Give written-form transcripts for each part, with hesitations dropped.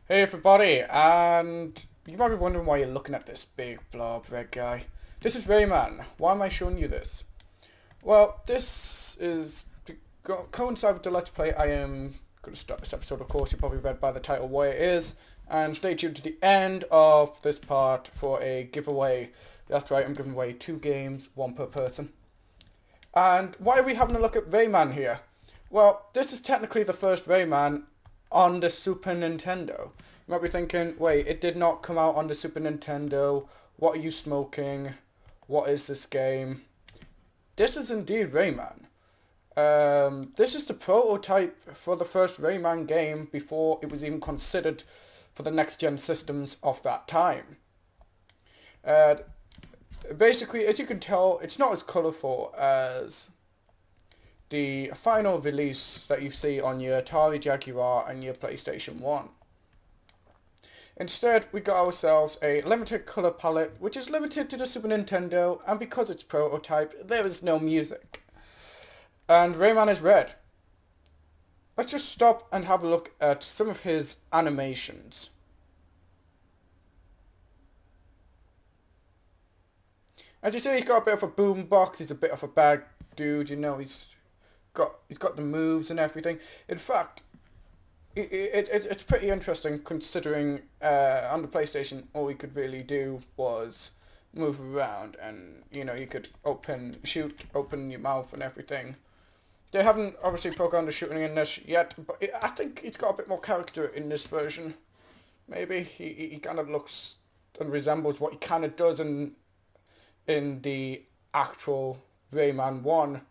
Hey everybody, and you might be wondering why you're looking at this big blob red guy. This is Rayman. Why am I showing you this? Well, this is to coincide with the Let's Play. I am going to start this episode, of course. You probably read by the title what it is. And stay tuned to the end of this part for a giveaway. That's right, I'm giving away 2 games, 1 per person. And why are we having a look at Rayman here? Well, this is technically the first Rayman on the Super Nintendo. You might be thinking, wait, it did not come out on the Super Nintendo. What are you smoking? What is this game? This is indeed Rayman. This is the prototype for the first Rayman game before it was even considered for the next-gen systems of that time. Basically, as you can tell, it's not as colourful as the final release that you see on your Atari Jaguar and your PlayStation 1. Instead, we got ourselves a limited colour palette, which is limited to the Super Nintendo, and because it's prototype, there is no music. And Rayman is red. Let's just stop and have a look at some of his animations. As you see, he's got a bit of a boombox, he's a bit of a bad dude, you know, he's got the moves and everything. In fact, it's pretty interesting considering on the PlayStation all we could really do was move around, and you know, you could open your mouth and everything. They haven't obviously programmed the shooting in this yet, but I think he's got a bit more character in this version. Maybe he kind of looks and resembles what he kind of does in the actual Rayman 1.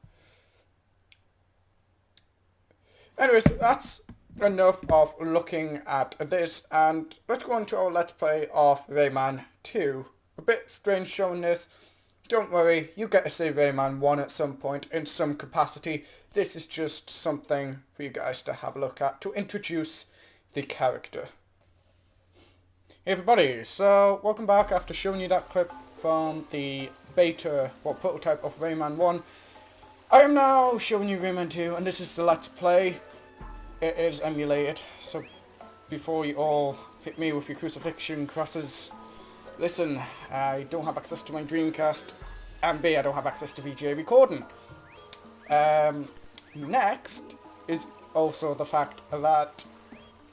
Anyways, that's enough of looking at this, and let's go on to our Let's Play of Rayman 2. A bit strange showing this. Don't worry, you get to see Rayman 1 at some point in some capacity. This is just something for you guys to have a look at to introduce the character. Hey everybody, so welcome back after showing you that clip from the beta, prototype of Rayman 1. I am now showing you Rayman 2, and this is the Let's Play. It is emulated, so before you all hit me with your crucifixion crosses, listen, I don't have access to my Dreamcast, and B, I don't have access to VGA recording. Next is also the fact that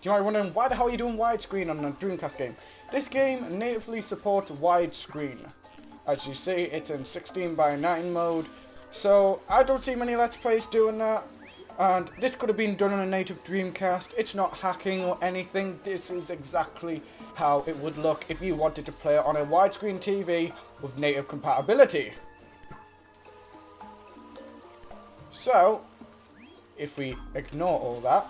you might be wondering, why the hell are you doing widescreen on a Dreamcast game? This game natively supports widescreen. As you see, it's in 16:9 mode. So, I don't see many Let's Plays doing that, and this could have been done on a native Dreamcast. It's not hacking or anything. This is exactly how it would look if you wanted to play it on a widescreen TV with native compatibility. So, if we ignore all that,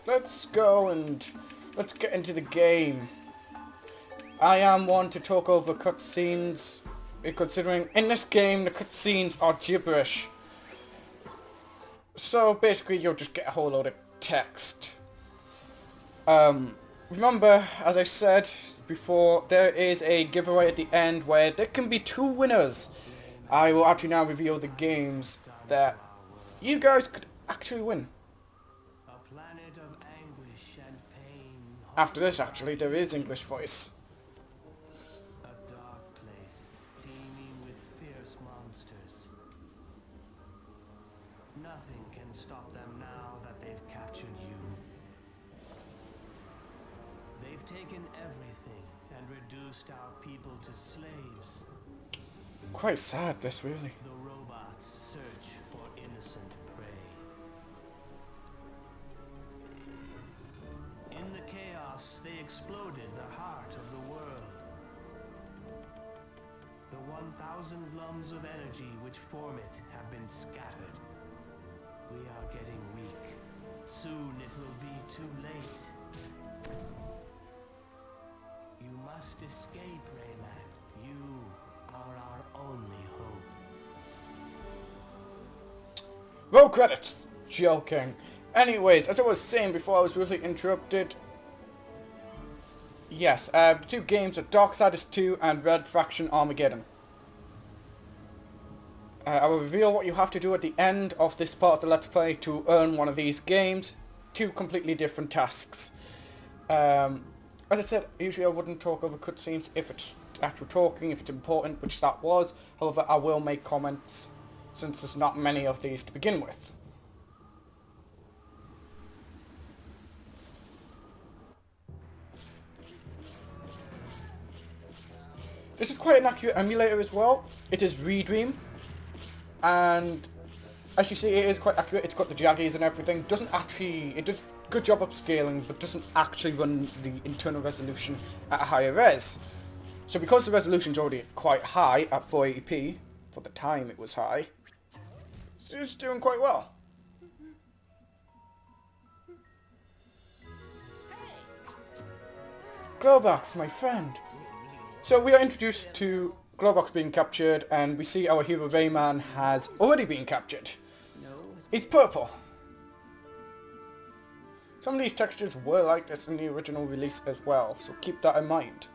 let's go and let's get into the game. I am one to talk over cutscenes, considering in this game the cutscenes are gibberish. So basically you'll just get a whole load of text. Remember, as I said before, there is a giveaway at the end where there can be 2 winners. I will actually now reveal the games that you guys could actually win. After this, actually, there is English voice. Nothing can stop them now that they've captured you. They've taken everything and reduced our people to slaves. Quite sad, this, really. The robots search for innocent prey. In the chaos, they exploded the heart of the world. The 1,000 lums of energy which form it have been scattered. We are getting weak. Soon it will be too late. You must escape, Rayman. You are our only hope. Roll credits! Joking. Anyways, as I was saying before I was really interrupted, yes, the 2 games are Darksiders II and Red Faction Armageddon. I will reveal what you have to do at the end of this part of the Let's Play to earn one of these games. 2 completely different tasks. As I said, usually I wouldn't talk over cutscenes if it's actual talking, if it's important, which that was. However, I will make comments since there's not many of these to begin with. This is quite an accurate emulator as well. It is Redream, and as you see, it is quite accurate. It's got the jaggies and everything. Doesn't actually, it does a good job upscaling, but doesn't actually run the internal resolution at a higher res. So because the resolution's already quite high at 480p, for the time it was high, it's doing quite well. Glowbox, my friend. So we are introduced to Glowbox being captured, and we see our hero Rayman has already been captured. It's purple. Some of these textures were like this in the original release as well, so keep that in mind.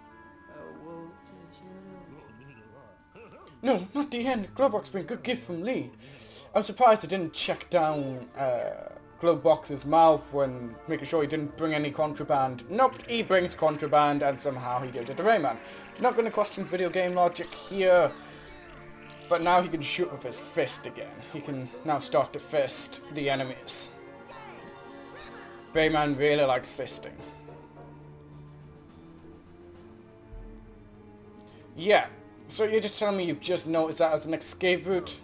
No, not the end. Glowbox been a good gift from Lee. I'm surprised I didn't check down Glowbox's mouth when making sure he didn't bring any contraband. Nope, he brings contraband and somehow he gives it to Rayman. Not going to question video game logic here, but now he can shoot with his fist again. He can now start to fist the enemies. Rayman really likes fisting. Yeah, so you're just telling me you've just noticed that as an escape route?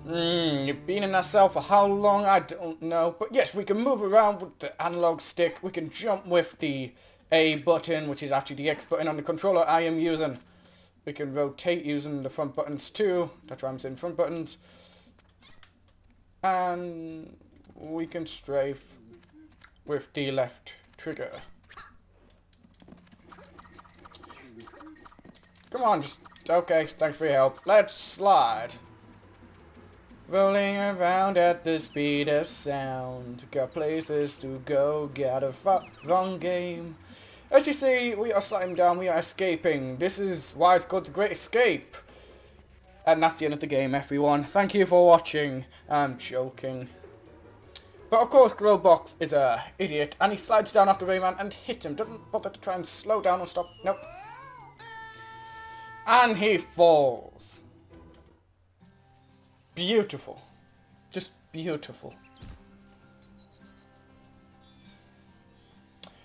You've been in that cell for how long? I don't know. But yes, we can move around with the analog stick. We can jump with the A button, which is actually the X button on the controller I am using. We can rotate using the front buttons too. That's why I'm saying front buttons. And we can strafe with the left trigger. Come on, just... Okay, thanks for your help. Let's slide. Rolling around at the speed of sound. Got places to go, got a wrong game. As you see, we are sliding down, we are escaping. This is why it's called the Great Escape. And that's the end of the game, everyone. Thank you for watching. I'm joking. But of course, Glowbox is a idiot, and he slides down after Rayman and hits him. Doesn't bother to try and slow down or stop. Nope. And he falls. Beautiful. Just beautiful.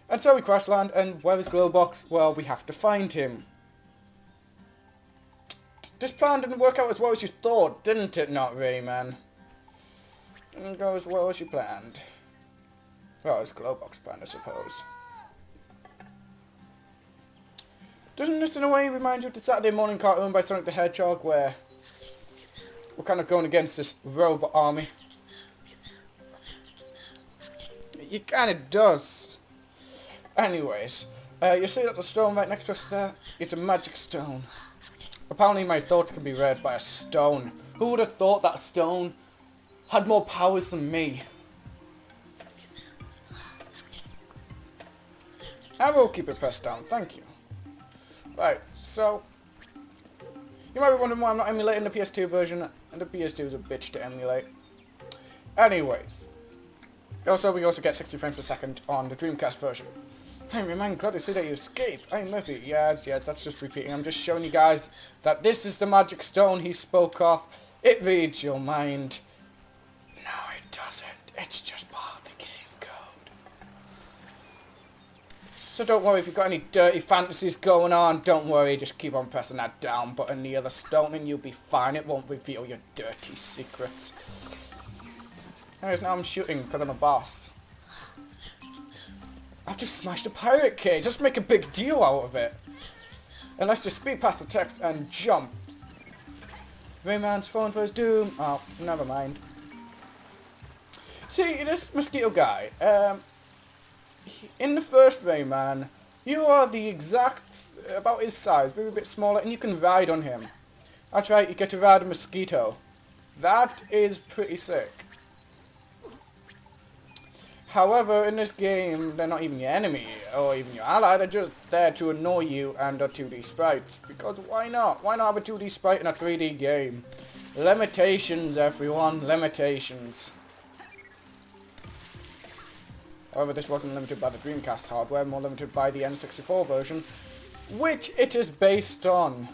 And so we crash land, and where is Glowbox? Well, we have to find him. This plan didn't work out as well as you thought, didn't it not, Rayman? Didn't go as well as you planned. Well, it's Glowbox planned, I suppose. Doesn't this in a way remind you of the Saturday morning cartoon by Sonic the Hedgehog, where we're kind of going against this robot army? It kind of does. Anyways, you see that the stone right next to us there? It's a magic stone. Apparently my thoughts can be read by a stone. Who would have thought that stone had more powers than me? I will keep it pressed down, thank you. Right, so you might be wondering why I'm not emulating the PS2 version, and the PS2 is a bitch to emulate. Anyways, we also get 60 frames per second on the Dreamcast version. Hey Rayman, glad to see that you escaped. Hey Murphy, yes, that's just repeating. I'm just showing you guys that this is the magic stone he spoke of. It reads your mind. No, it doesn't. It's just part of the game code. So don't worry if you've got any dirty fantasies going on. Don't worry, just keep on pressing that down button, the other stone, and you'll be fine. It won't reveal your dirty secrets. Anyways, now I'm shooting because I'm a boss. I've just smashed a pirate cage. Just make a big deal out of it. And let's just speed past the text and jump. Rayman's fallen for his doom. Oh, never mind. See, this mosquito guy. In the first Rayman, you are the exact, about his size, maybe a bit smaller, and you can ride on him. That's right, you get to ride a mosquito. That is pretty sick. However, in this game, they're not even your enemy, or even your ally, they're just there to annoy you and are 2D sprites. Because why not? Why not have a 2D sprite in a 3D game? Limitations, everyone, limitations. However, this wasn't limited by the Dreamcast hardware, more limited by the N64 version, which it is based on.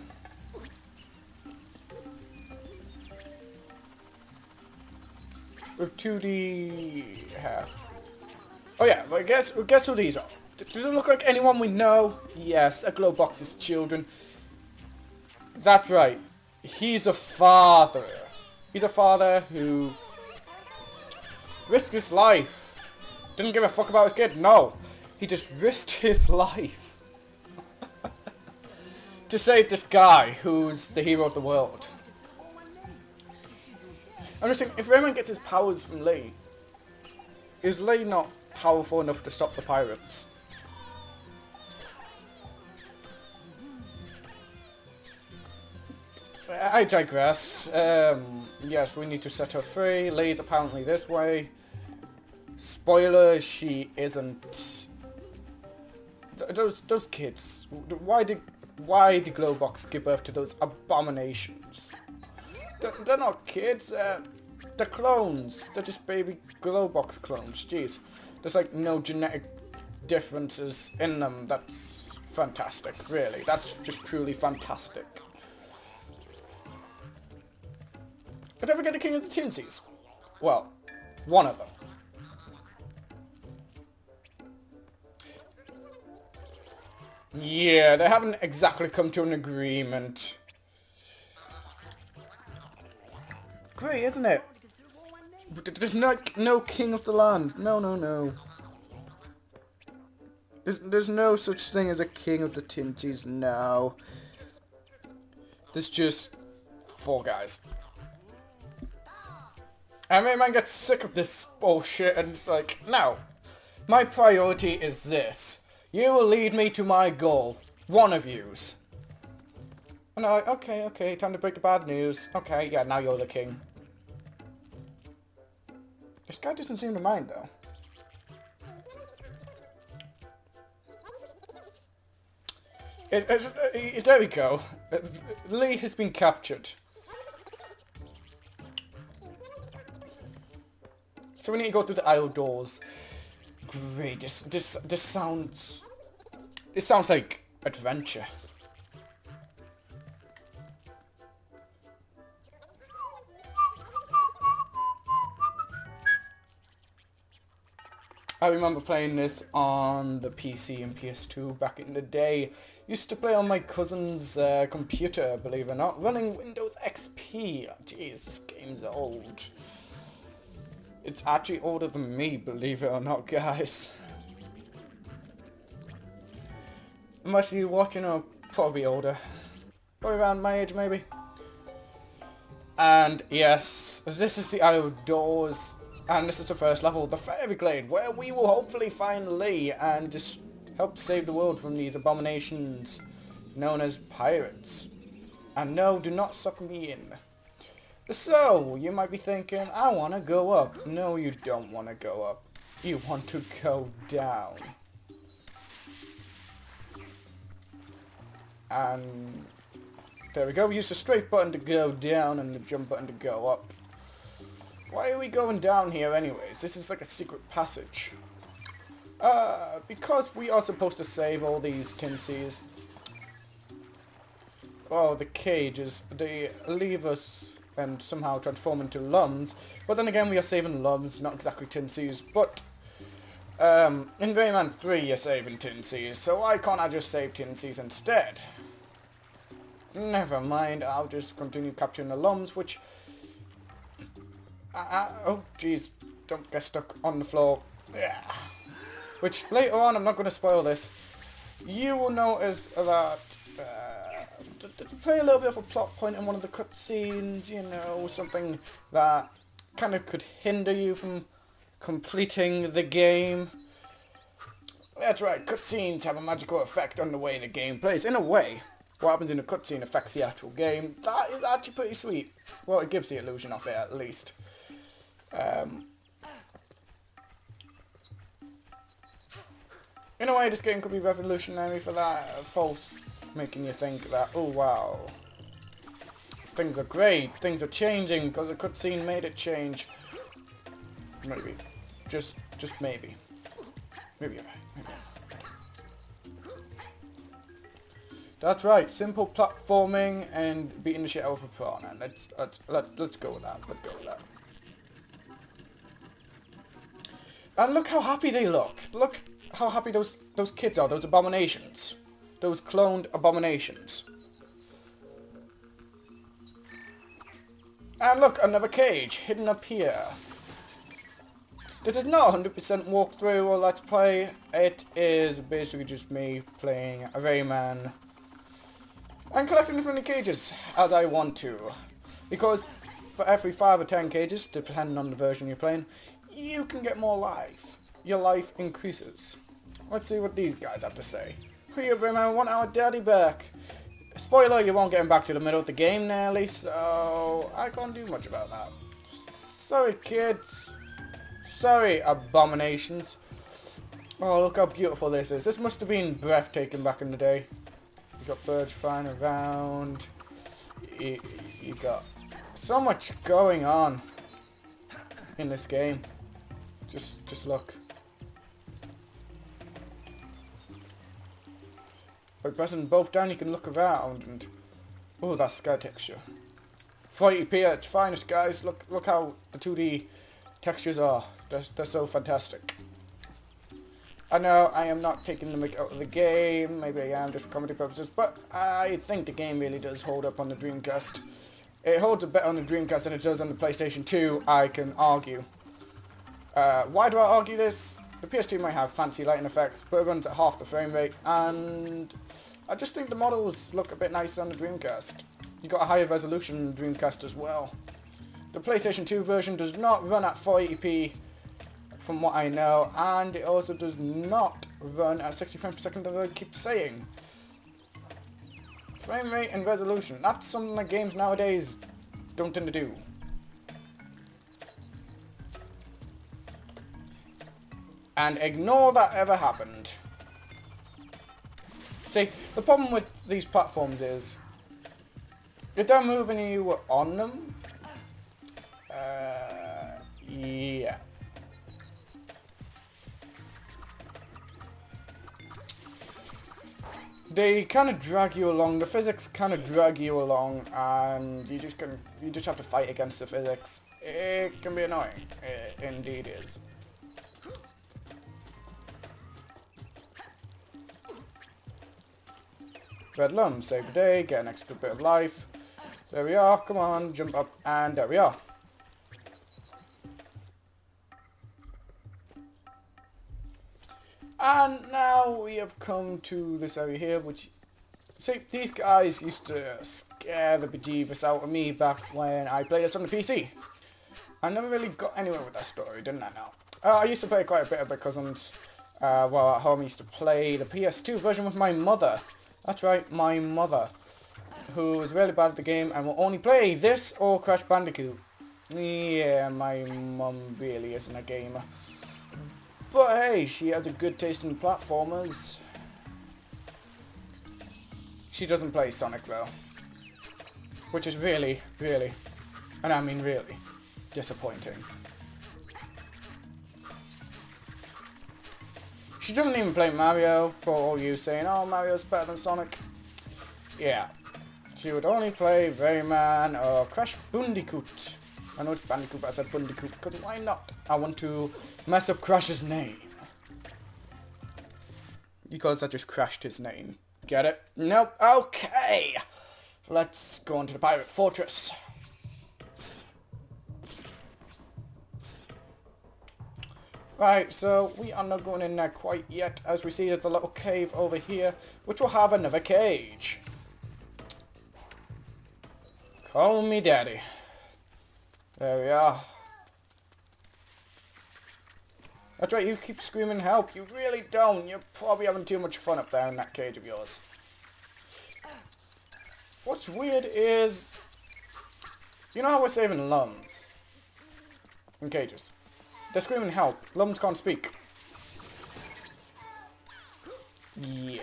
With 2D hair. Oh yeah, but guess who these are? Do they look like anyone we know? Yes, they're Glowbox's children. That's right. He's a father. He's a father who risked his life. Didn't give a fuck about his kid. No. He just risked his life to save this guy who's the hero of the world. I'm just thinking, if Rayman gets his powers from Lee, is Lee not powerful enough to stop the pirates? I digress. Yes, we need to set her free. Lee's apparently this way. Spoiler, she isn't. Those kids. Why did Glowbox give birth to those abominations? They're not kids. They're clones. They're just baby Glowbox clones. Jeez, there's like no genetic differences in them. That's fantastic. Really, that's just truly fantastic. Did I ever get the King of the Tinsies? Well, one of them. Yeah, they haven't exactly come to an agreement. Great, isn't it? There's no king of the land. No. There's no such thing as a king of the Tinsies now. There's just 4 guys. And Rayman gets sick of this bullshit and it's like, no. My priority is this. You will lead me to my goal. One of yous. And I'm like, okay, time to break the bad news. Okay, yeah, now you're the king. This guy doesn't seem to mind, though. There we go. Lee has been captured. So we need to go through the aisle doors. Great, this sounds like adventure. I remember playing this on the PC and PS2 back in the day. Used to play on my cousin's computer, believe it or not, running Windows XP. Jeez, this game's old. It's actually older than me, believe it or not, guys. Unless you're watching, or probably older. Probably around my age, maybe. And yes, this is the outdoors, and this is the first level, the Fairy Glade, where we will hopefully find Lee and just help save the world from these abominations known as pirates. And no, do not suck me in. So, you might be thinking, I want to go up. No, you don't want to go up. You want to go down. And there we go. We use the straight button to go down and the jump button to go up. Why are we going down here anyways? This is like a secret passage. Because we are supposed to save all these Tinsies. Oh, the cages. They leave us and somehow transform into Lums. But then again, we are saving Lums, not exactly Tinsies. But in Rayman 3, you're saving Tinsies, so why can't I just save Tinsies instead? Never mind, I'll just continue capturing the Lums, which... oh, jeez, don't get stuck on the floor. Yeah. Which, later on, I'm not going to spoil this, you will notice that... to play a little bit of a plot point in one of the cutscenes, you know, something that kind of could hinder you from completing the game. That's right, cutscenes have a magical effect on the way the game plays. In a way, what happens in a cutscene affects the actual game. That is actually pretty sweet. Well, it gives the illusion of it, at least. In a way, this game could be revolutionary for that. False making you think that, oh wow, things are great, things are changing because the cutscene made it change. Maybe. Just maybe. Maybe you're right. Maybe I'm not. That's right. Simple platforming and beating the shit out of a piranha. Let's go with that. Let's go with that. And look how happy they look. Look how happy those kids are. Those abominations. Those cloned abominations. And look, another cage hidden up here. This is not 100% walkthrough or let's play. It is basically just me playing a Rayman and collecting as many cages as I want to. Because for every 5 or 10 cages, depending on the version you're playing, you can get more life. Your life increases. Let's see what these guys have to say. Here, Rayman, want our daddy back. Spoiler, you won't get him back to the middle of the game nearly, so I can't do much about that. Sorry, kids. Sorry, abominations. Oh, look how beautiful this is. This must have been breathtaking back in the day. You got birds flying around. You got so much going on in this game. Just look. By pressing both down, you can look around and... Oh, that sky texture. 480p at its finest, guys. Look how the 2D textures are. They're so fantastic. I know I am not taking the mick out of the game. Maybe I am just for comedy purposes. But I think the game really does hold up on the Dreamcast. It holds up better on the Dreamcast than it does on the PlayStation 2, I can argue. Why do I argue this? The PS2 might have fancy lighting effects, but it runs at half the frame rate, and I just think the models look a bit nicer on the Dreamcast. You got a higher resolution in the Dreamcast as well. The PlayStation 2 version does not run at 480p, from what I know, and it also does not run at 60 frames per second, as I keep saying. Frame rate and resolution, that's something that games nowadays don't tend to do. And ignore that ever happened. See, the problem with these platforms is if they're moving you on them, yeah. They kind of drag you along. The physics kind of drag you along, and you just have to fight against the physics. It can be annoying. It indeed is. Red Lum, save the day, get an extra bit of life. There we are, come on, jump up, and there we are. And now we have come to this area here, which... See, these guys used to scare the bejeebus out of me back when I played this on the PC. I never really got anywhere with that story, didn't I now? I used to play quite a bit of my cousins. Well, at home I used to play the PS2 version with my mother. That's right, my mother, who is really bad at the game and will only play this or Crash Bandicoot. Yeah, my mum really isn't a gamer. But hey, she has a good taste in platformers. She doesn't play Sonic though. Which is really, really, and I mean really, disappointing. She doesn't even play Mario, for all you saying, oh, Mario's better than Sonic. Yeah. She would only play Rayman or Crash Bandicoot. I know it's Bandicoot, but I said Bandicoot, because why not? I want to mess up Crash's name. Because I just crashed his name. Get it? Nope. Okay. Let's go on to the Pirate Fortress. Right, so we are not going in there quite yet. As we see, there's a little cave over here, which will have another cage. Call me daddy. There we are. That's right, you keep screaming help. You really don't. You're probably having too much fun up there in that cage of yours. What's weird is... You know how we're saving lums? In cages. They're screaming help. Lums can't speak. Yeah.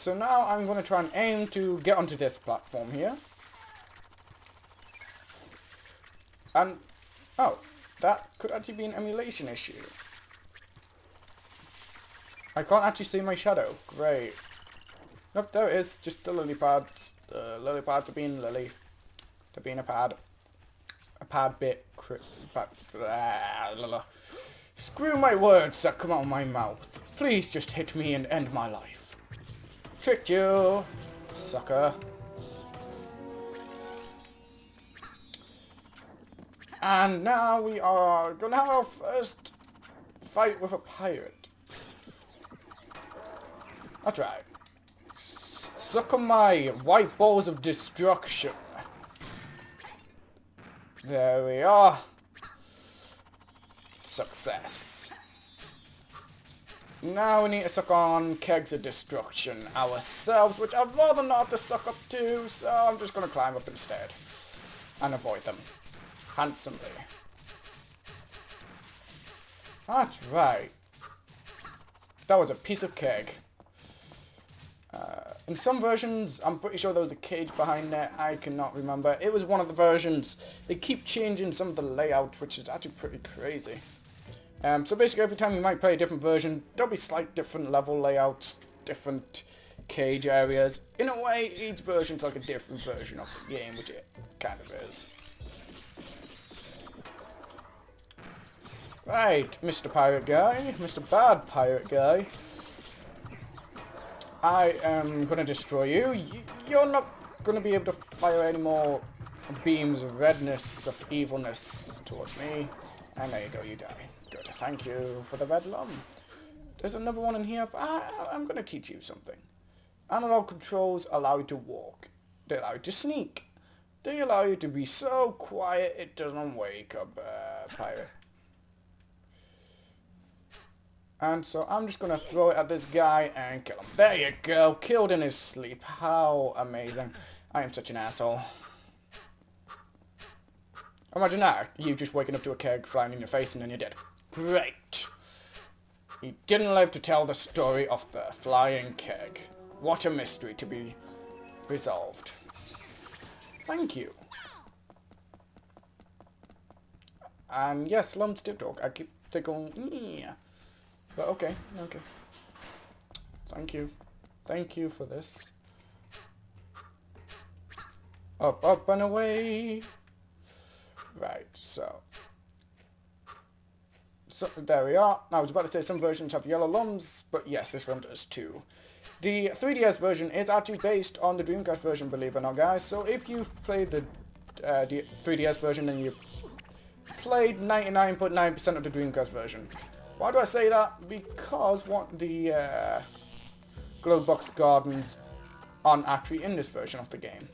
so now I'm going to try and aim to get onto this platform here. And, oh, that could actually be an emulation issue. I can't actually see my shadow. Great. Nope, there it is. Just the lily pads. The lily pads are being lily. They're being a pad. A pad bit. Screw my words that come out of my mouth. Please just hit me and end my life. Tricked you, sucker. And now we are gonna have our first fight with a pirate. That's right. Suck on my white balls of destruction. There we are. Success. Now we need to suck on kegs of destruction ourselves, which I'd rather not have to suck up to, so I'm just gonna climb up instead. And avoid them. Handsomely. That's right. That was a piece of keg. In some versions, I'm pretty sure there was a cage behind there. I cannot remember. It was one of the versions. They keep changing some of the layout, which is actually pretty crazy. So basically, every time you might play a different version, there'll be slight different level layouts, different cage areas. In a way, each version's like a different version of the game, which it kind of is. Right, Mr. Pirate Guy, Mr. Bad Pirate Guy. I am going to destroy you. You're not going to be able to fire any more beams of redness, of evilness towards me. And there you go, you die. Good, thank you for the red lump. There's another one in here, but I'm going to teach you something. Analog controls allow you to walk. They allow you to sneak. They allow you to be so quiet it doesn't wake up a pirate. And so I'm just going to throw it at this guy and kill him. There you go. Killed in his sleep. How amazing. I am such an asshole. Imagine that. You just waking up to a keg flying in your face and then you're dead. Great. He didn't live to tell the story of the flying keg. What a mystery to be resolved. Thank you. And yes, lumps did talk. I keep going, yeah. But okay, okay. Thank you. Thank you for this. Up, up, and away. Right, so there we are. I was about to say some versions have yellow lumps, but yes, this one does too. The 3DS version is actually based on the Dreamcast version, believe it or not, guys. So if you've played the 3DS version, then you've played 99.9% of the Dreamcast version. Why do I say that? Because what the glow box gardens aren't actually in this version of the game.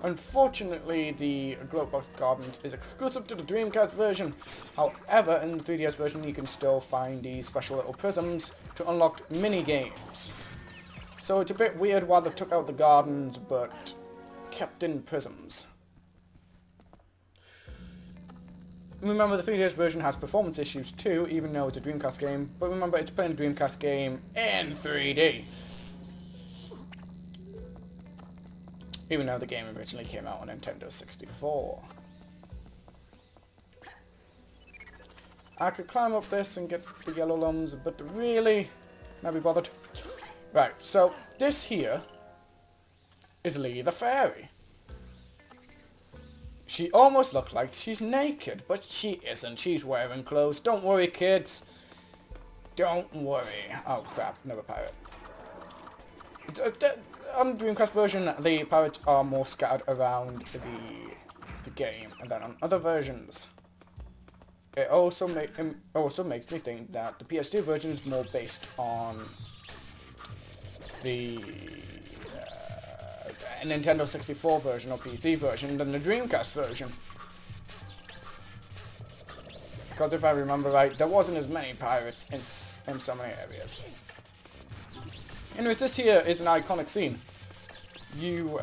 Unfortunately, the glow box gardens is exclusive to the Dreamcast version. However, in the 3DS version, you can still find these special little prisms to unlock mini games. So it's a bit weird why they took out the gardens, but kept in prisms. Remember, the 3DS version has performance issues too, even though it's a Dreamcast game. But remember, it's playing a Dreamcast game in 3D. Even though the game originally came out on Nintendo 64. I could climb up this and get the yellow lumps, but really, not be bothered. Right, so this here is Lee the Fairy. She almost looks like she's naked, but she isn't. She's wearing clothes. Don't worry, kids. Don't worry. Oh crap, another pirate. On the Dreamcast version, the pirates are more scattered around the game, and then on other versions, it also makes me think that the PS2 version is more based on the Nintendo 64 version or PC version than the Dreamcast version. Because if I remember right, there wasn't as many pirates in so many areas. Anyways, this here is an iconic scene. You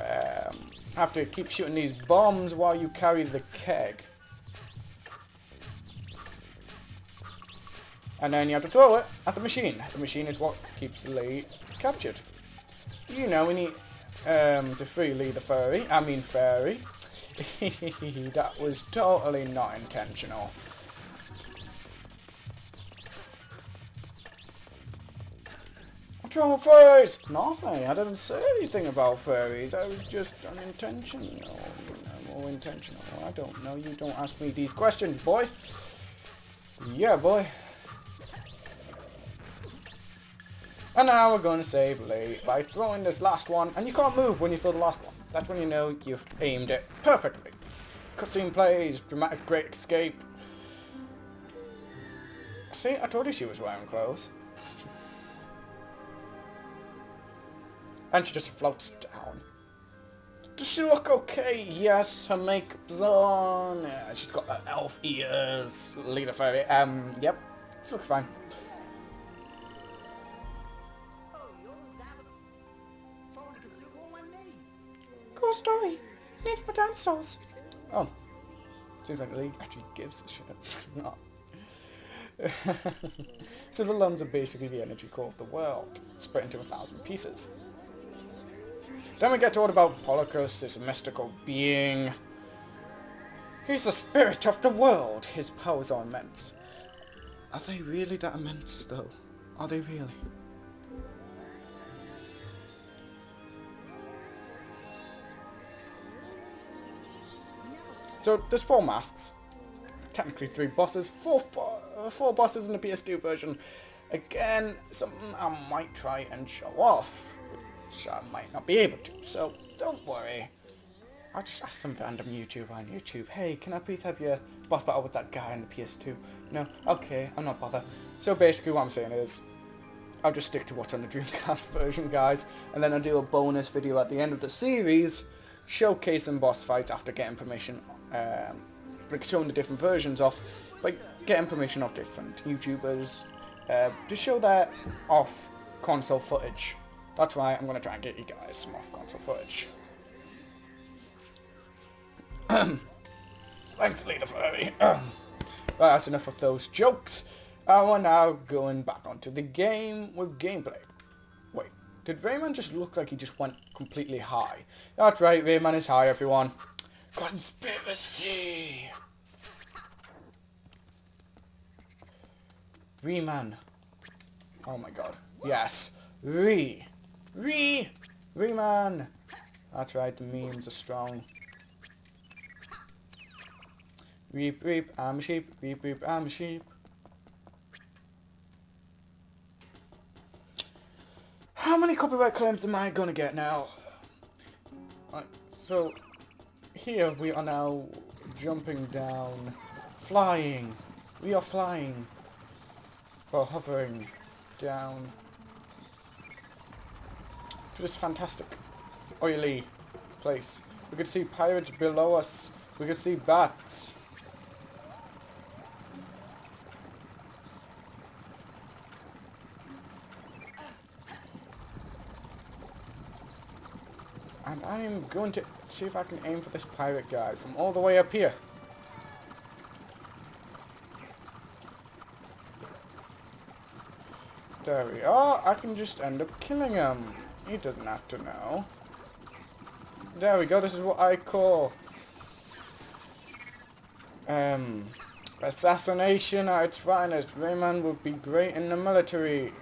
have to keep shooting these bombs while you carry the keg. And then you have to throw it at the machine. The machine is what keeps Lee captured. You know, we need to free Lee the furry. I mean fairy. That was totally not intentional. What's wrong with furries? Nothing. I didn't say anything about furries. I was just unintentional. Or intentional. I don't know. You don't ask me these questions, boy. Yeah, boy. And now we're going to save Lee by throwing this last one. And you can't move when you throw the last one. That's when you know you've aimed it perfectly. Cutscene plays, dramatic great escape. See, I told you she was wearing clothes. And she just floats down. Does she look okay? Yes, her makeup's on. Yeah, she's got her elf ears. Leader fairy. Yep. She looks fine. Cool story. Need more dinosaurs. Oh. Seems like the league actually gives a shit. Not. So the lungs are basically the energy core of the world, split into 1,000 pieces. Then we get told about Polycus, this mystical being. He's the spirit of the world. His powers are immense. Are they really that immense, though? Are they really? So there's 4 masks. Technically 3 bosses. 4 bosses in the PS2 version. Again, something I might try and show off. Which I might not be able to. So don't worry. I'll just ask some random YouTuber on YouTube. Hey, can I please have your boss battle with that guy in the PS2? No? Okay, I'm not bothered. So basically what I'm saying is, I'll just stick to what's on the Dreamcast version, guys. And then I'll do a bonus video at the end of the series, showcasing boss fights after getting permission, like showing the different versions of, like getting permission of different YouTubers, to show that off console footage. That's right, I'm going to try and get you guys some off console footage. Thanks, Leader Furry. Right, that's enough of those jokes. We're now going back onto the game with gameplay. Wait, did Rayman just look like he just went completely high? That's right, Rayman is high, everyone. Conspiracy! Rayman. Oh my god. Yes. Rayman! That's right, the memes are strong. Reap, reap, I'm a sheep. Reap, reap, I'm a sheep. How many copyright claims am I gonna get now? Right, so here we are now jumping down, flying. We are flying, or hovering down to this fantastic oily place. We could see pirates below us. We could see bats. And I am going to see if I can aim for this pirate guy from all the way up here. There we are. I can just end up killing him. He doesn't have to know. There we go. This is what I call assassination at its finest. Rayman would be great in the military.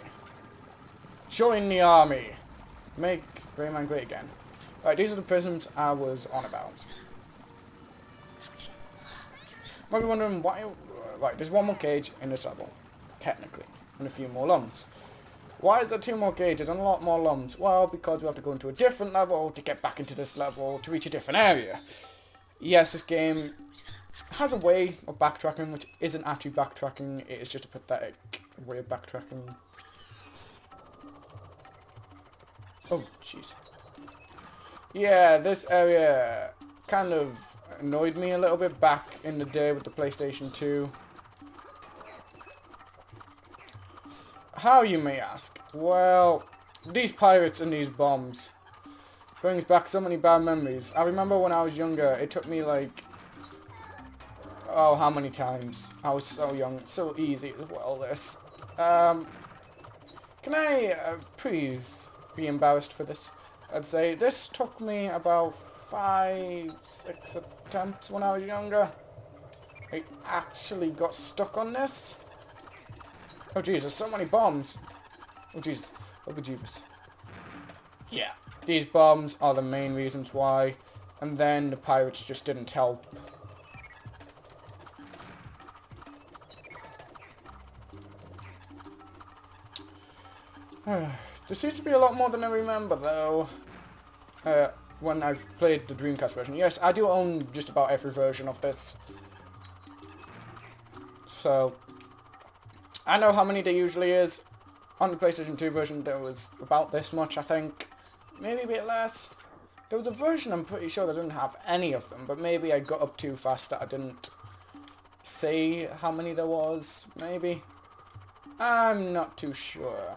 Join the army. Make Rayman great again. Right, these are the prisms I was on about. Might be wondering why. Right, there's 1 more cage in this level, technically, and a few more lungs. Why is there 2 more cages and a lot more lungs? Well, because we have to go into a different level to get back into this level to reach a different area. Yes, this game has a way of backtracking, which isn't actually backtracking. It is just a pathetic way of backtracking. Oh, jeez. Yeah, this area kind of annoyed me a little bit back in the day with the PlayStation 2. How, you may ask? Well, these pirates and these bombs brings back so many bad memories. I remember when I was younger, it took me like, oh, how many times? I was so young, so easy as well, this. Can I please be embarrassed for this? I'd say this took me about 5, 6 attempts when I was younger. I actually got stuck on this. Oh jeez, there's so many bombs. Oh jeez. Oh bejeebus. Yeah, these bombs are the main reasons why. And then the pirates just didn't help. There seems to be a lot more than I remember though. When I've played the Dreamcast version. Yes, I do own just about every version of this. So, I know how many there usually is. On the PlayStation 2 version there was about this much, I think. Maybe a bit less. There was a version I'm pretty sure that didn't have any of them, but maybe I got up too fast that I didn't say how many there was, maybe. I'm not too sure.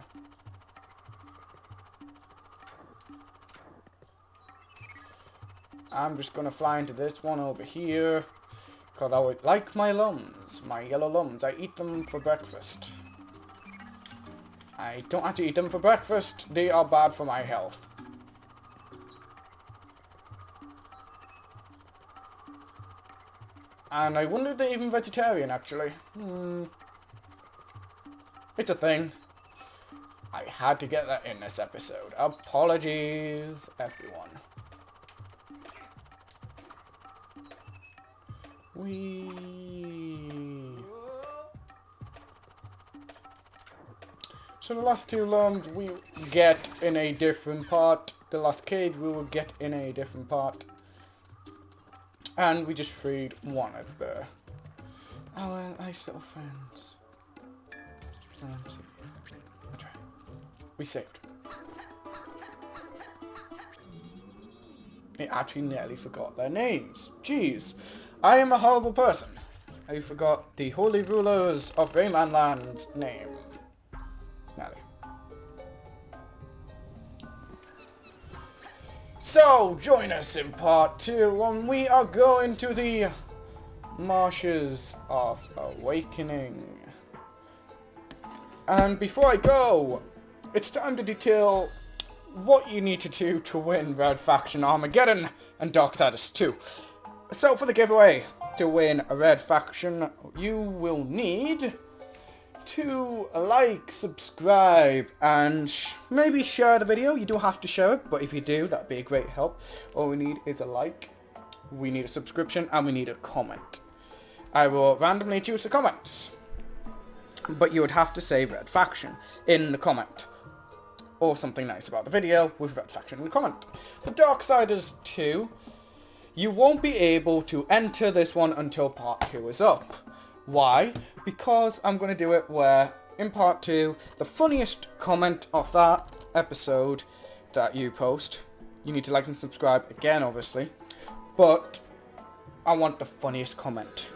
I'm just gonna fly into this one over here. Because I would like my lums, my yellow lums. I eat them for breakfast. I don't have to eat them for breakfast. They are bad for my health. And I wonder if they're even vegetarian, actually. It's a thing. I had to get that in this episode. Apologies, everyone. So the last two lums we get in a different part. The last cage we will get in a different part. And we just freed one of the our nice little friends. We saved. I actually nearly forgot their names. Jeez. I am a horrible person. I forgot the holy rulers of Rayman Land's name. Nelly. So, join us in part 2 when we are going to the Marshes of Awakening. And before I go, it's time to detail what you need to do to win Red Faction Armageddon and Darksiders 2. So for the giveaway, to win a Red Faction, you will need to like, subscribe, and maybe share the video. You don't have to share it, but if you do, that'd be a great help. All we need is a like, we need a subscription, and we need a comment. I will randomly choose the comments, but you would have to say Red Faction in the comment, or something nice about the video with Red Faction in the comment. For Darksiders 2, you won't be able to enter this one until part 2 is up. Why? Because I'm going to do it where, in part 2, the funniest comment of that episode that you post, you need to like and subscribe again, obviously, but I want the funniest comment,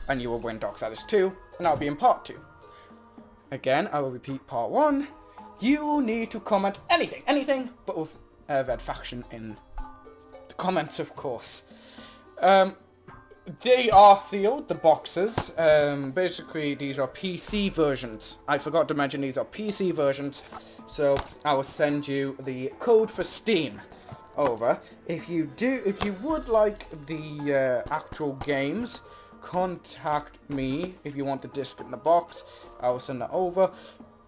and you will win Darksiders 2, and that'll be in part 2. Again, I will repeat part 1. You need to comment anything, but with Red Faction in the comments, of course. They are sealed, the boxes. Basically, these are PC versions. I forgot to mention these are PC versions, so I will send you the code for Steam over. If you would like the actual games, contact me if you want the disc in the box. I will send that over,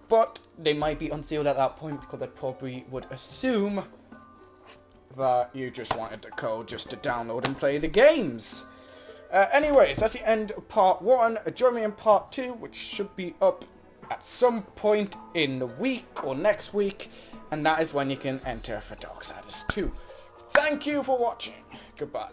but they might be unsealed at that point because I probably would assume that you just wanted the code just to download and play the games. Anyways, that's the end of part 1. Join me in part 2, which should be up at some point in the week or next week, and that is when you can enter for Darksiders 2. Thank you for watching. Goodbye.